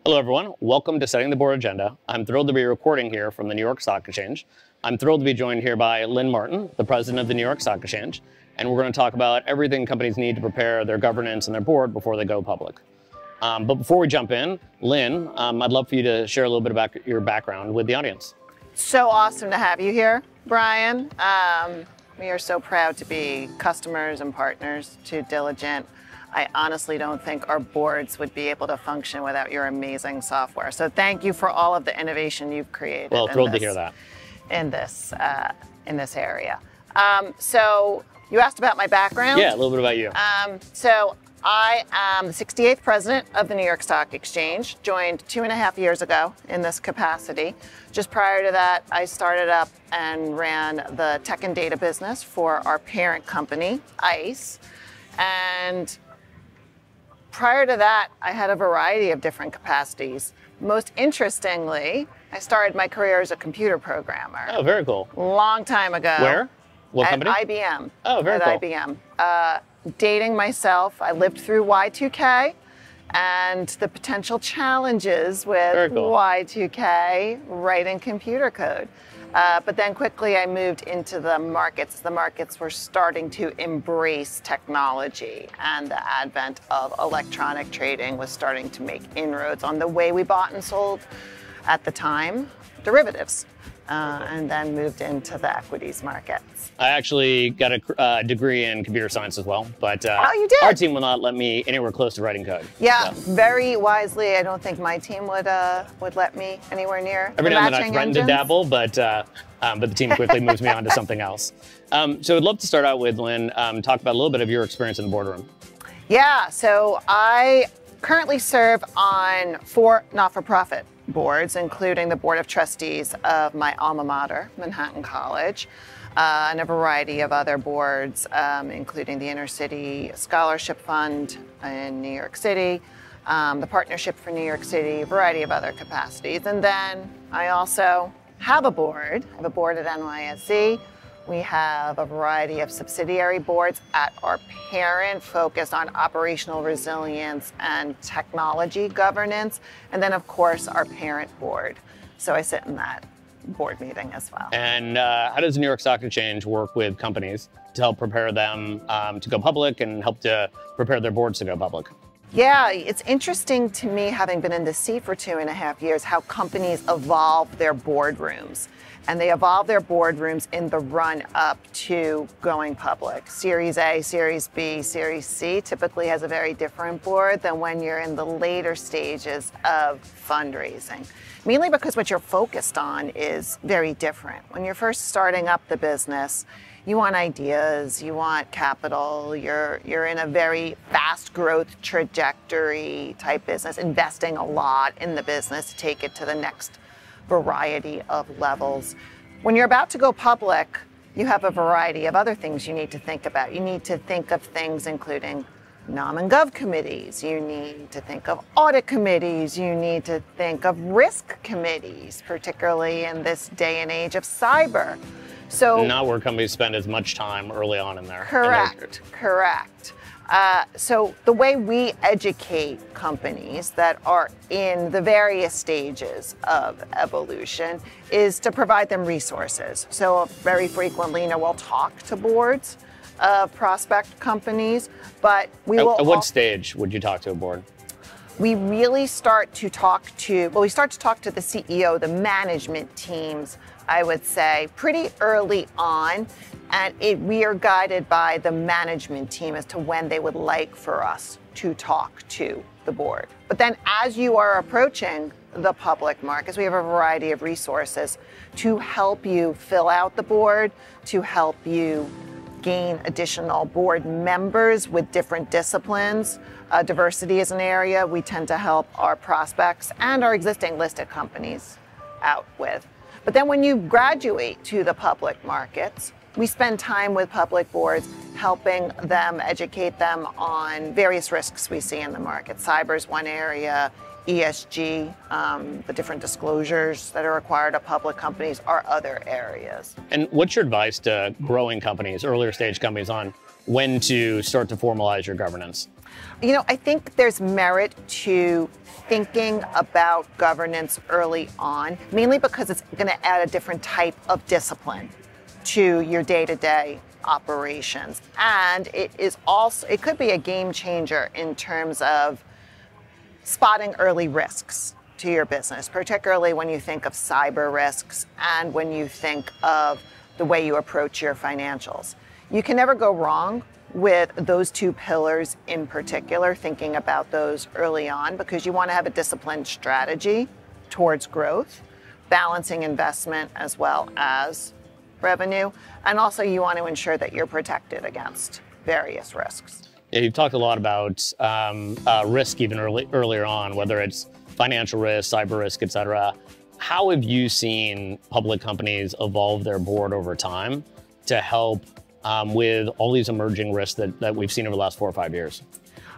Hello, everyone. Welcome to Setting the Board Agenda. I'm thrilled to be recording here from the New York Stock Exchange. I'm thrilled to be joined here by Lynn Martin, the president of the New York Stock Exchange, and we're going to talk about everything companies need to prepare their governance and their board before they go public. But before we jump in, Lynn, I'd love for you to share a little bit about your background with the audience. So awesome to have you here, Brian. We are so proud to be customers and partners to Diligent. I honestly don't think our boards would be able to function without your amazing software. So thank you for all of the innovation you've created. Well, thrilled to hear that. In this area. So you asked about my background? Yeah, a little bit about you. So I am the 68th president of the New York Stock Exchange, joined 2.5 years ago in this capacity. Just prior to that, I started up and ran the tech and data business for our parent company, ICE. And prior to that, I had a variety of different capacities. Most interestingly, I started my career as a computer programmer. Oh, very cool. Long time ago. Where? What company? At IBM. Oh, very cool. At IBM. Dating myself, I lived through Y2K and the potential challenges with Y2K writing computer code. But then quickly I moved into the markets. The markets were starting to embrace technology, and the advent of electronic trading was starting to make inroads on the way we bought and sold, at the time, derivatives, and then moved into the equities markets. I actually got a degree in computer science as well, but oh, you did? Our team will not let me anywhere close to writing code. Yeah, so. Very wisely. I don't think my team would let me anywhere near. Every now and then I threaten to dabble, but the team quickly moves me on to something else. So I'd love to start out with, Lynn, talk about a little bit of your experience in the boardroom. Yeah, so I currently serve on 4 not-for-profit boards, including the Board of Trustees of my alma mater, Manhattan College, and a variety of other boards, including the Inner City Scholarship Fund in New York City, the Partnership for New York City, a variety of other capacities. And then I also have a board. I have a board at NYSE. We have a variety of subsidiary boards at our parent, focused on operational resilience and technology governance. And then, of course, our parent board. So I sit in that board meeting as well. And how does the New York Stock Exchange work with companies to help prepare them to go public and help to prepare their boards to go public? Yeah, it's interesting to me, having been in the seat for 2.5 years, how companies evolve their boardrooms. And they evolve their boardrooms in the run up to going public. Series A, Series B, Series C typically has a very different board than when you're in the later stages of fundraising. Mainly because what you're focused on is very different. When you're first starting up the business, you want ideas, you want capital, you're in a very fast growth trajectory type business, investing a lot in the business to take it to the next variety of levels. When you're about to go public, you have a variety of other things you need to think about. You need to think of things including Nom and Gov committees. You need to think of audit committees. You need to think of risk committees, particularly in this day and age of cyber. So not where companies spend as much time early on in their correct. So the way we educate companies that are in the various stages of evolution is to provide them resources. So very frequently, we'll talk to boards of prospect companies, but we will. At what stage would you talk to a board? We really start to talk to, the CEO, the management teams, I would say, pretty early on. And we are guided by the management team as to when they would like for us to talk to the board. But then as you are approaching the public markets, we have a variety of resources to help you fill out the board, to help you gain additional board members with different disciplines. Diversity is an area we tend to help our prospects and our existing listed companies out with. But then when you graduate to the public markets, we spend time with public boards helping them, educate them on various risks we see in the market. Cyber is one area, ESG, the different disclosures that are required of public companies are other areas. And what's your advice to growing companies, earlier stage companies, on when to start to formalize your governance? I think there's merit to thinking about governance early on, mainly because it's going to add a different type of discipline to your day-to-day operations. And it could be a game changer in terms of spotting early risks to your business, particularly when you think of cyber risks and when you think of the way you approach your financials. You can never go wrong with those two pillars in particular, thinking about those early on, because you want to have a disciplined strategy towards growth, balancing investment as well as revenue, and also you want to ensure that you're protected against various risks. Yeah, you've talked a lot about risk even earlier on, whether it's financial risk, cyber risk, et cetera. How have you seen public companies evolve their board over time to help with all these emerging risks that we've seen over the last 4 or 5 years?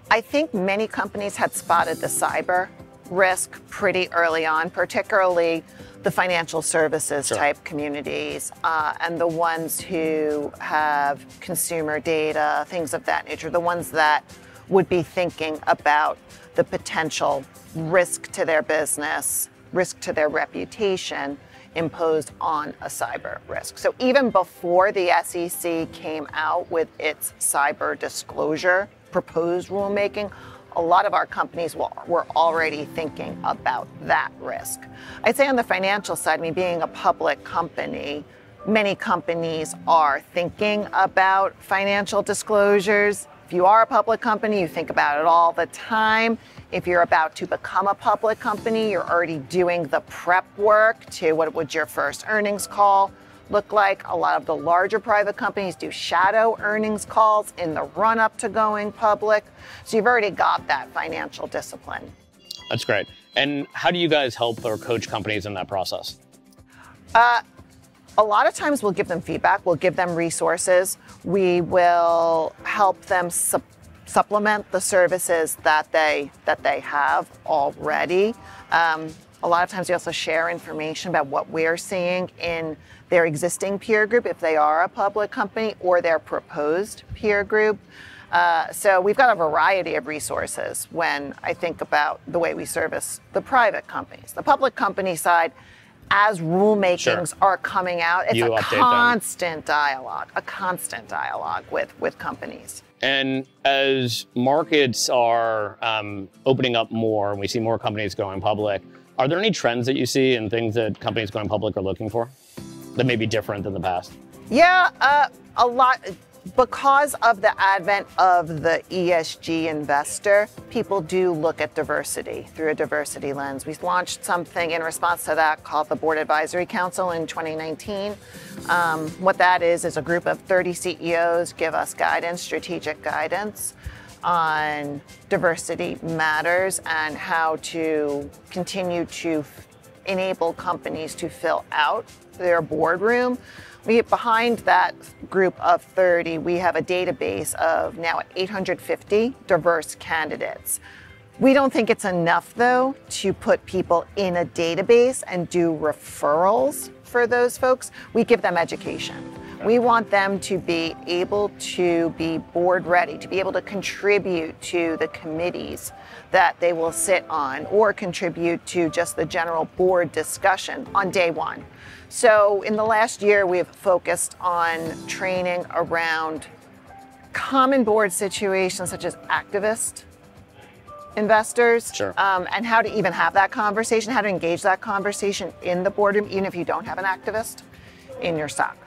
I think many companies had spotted the cyber risk pretty early on, particularly the financial services type communities and the ones who have consumer data, things of that nature, the ones that would be thinking about the potential risk to their business, risk to their reputation imposed on a cyber risk. So even before the SEC came out with its cyber disclosure proposed rulemaking, a lot of our companies were already thinking about that risk. I'd say on the financial side, being a public company, many companies are thinking about financial disclosures. If you are a public company, you think about it all the time. If you're about to become a public company, you're already doing the prep work to what would your first earnings call look like. A lot of the larger private companies do shadow earnings calls in the run-up to going public. So you've already got that financial discipline. That's great. And how do you guys help or coach companies in that process? A lot of times we'll give them feedback, we'll give them resources, we will help them supplement the services that they have already. A lot of times we also share information about what we're seeing in their existing peer group, if they are a public company, or their proposed peer group. So we've got a variety of resources when I think about the way we service the private companies. The public company side, as rulemakings are coming out, it's a constant dialogue with companies. And as markets are opening up more and we see more companies going public, are there any trends that you see and things that companies going public are looking for that may be different than the past? Yeah, a lot. Because of the advent of the ESG investor, people do look at diversity through a diversity lens. We launched something in response to that called the Board Advisory Council in 2019. What that is a group of 30 CEOs give us guidance, strategic guidance on diversity matters and how to continue to enable companies to fill out their boardroom. Behind that group of 30, we have a database of now 850 diverse candidates. We don't think it's enough, though, to put people in a database and do referrals for those folks. We give them education. We want them to be able to be board ready, to be able to contribute to the committees that they will sit on or contribute to just the general board discussion on day one. So in the last year, we've focused on training around common board situations such as activist investors, and how to even have that conversation, how to engage that conversation in the boardroom, even if you don't have an activist in your stock.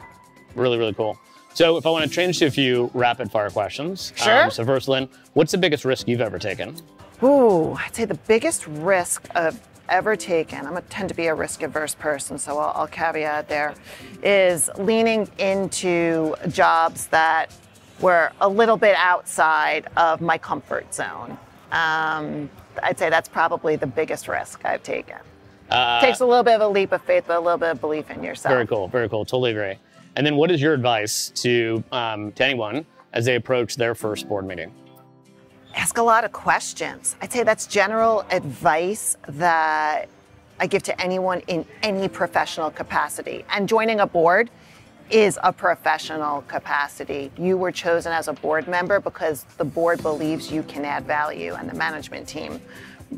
Really, really cool. So if I want to change to a few rapid fire questions. Sure. So first, Lynn, what's the biggest risk you've ever taken? Ooh, I'd say the biggest risk I've ever taken, I tend to be a risk-averse person, so I'll caveat there, is leaning into jobs that were a little bit outside of my comfort zone. I'd say that's probably the biggest risk I've taken. Takes a little bit of a leap of faith, but a little bit of belief in yourself. Very cool, very cool, totally agree. And then what is your advice to anyone as they approach their first board meeting? Ask a lot of questions. I'd say that's general advice that I give to anyone in any professional capacity. And joining a board is a professional capacity. You were chosen as a board member because the board believes you can add value, and the management team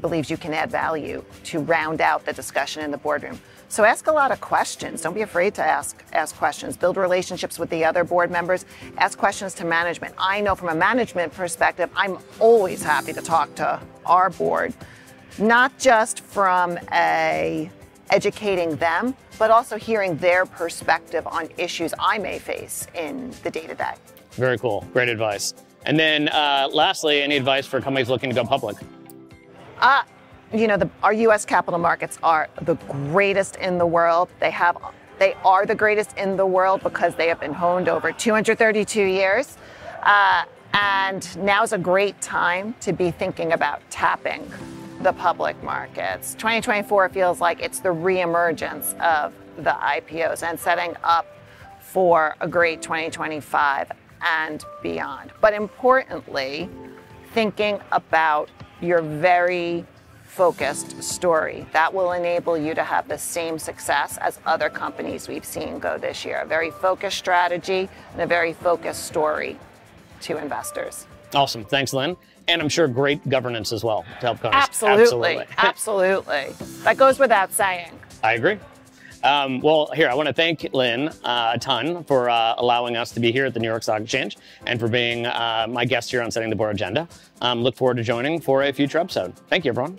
believes you can add value to round out the discussion in the boardroom. So ask a lot of questions. Don't be afraid to ask questions. Build relationships with the other board members. Ask questions to management. I know from a management perspective, I'm always happy to talk to our board, not just from educating them, but also hearing their perspective on issues I may face in the day-to-day. Very cool. Great advice. And then lastly, any advice for companies looking to go public? Our U.S. capital markets are the greatest in the world. They are the greatest in the world because they have been honed over 232 years. And now's a great time to be thinking about tapping the public markets. 2024 feels like it's the reemergence of the IPOs and setting up for a great 2025 and beyond. But importantly, thinking about your very focused story. That will enable you to have the same success as other companies we've seen go this year. A very focused strategy and a very focused story to investors. Awesome. Thanks, Lynn. And I'm sure great governance as well to help companies. Absolutely. Absolutely. That goes without saying. I agree. Well, here, I want to thank Lynn a ton for allowing us to be here at the New York Stock Exchange and for being my guest here on Setting the Board Agenda. Look forward to joining for a future episode. Thank you, everyone.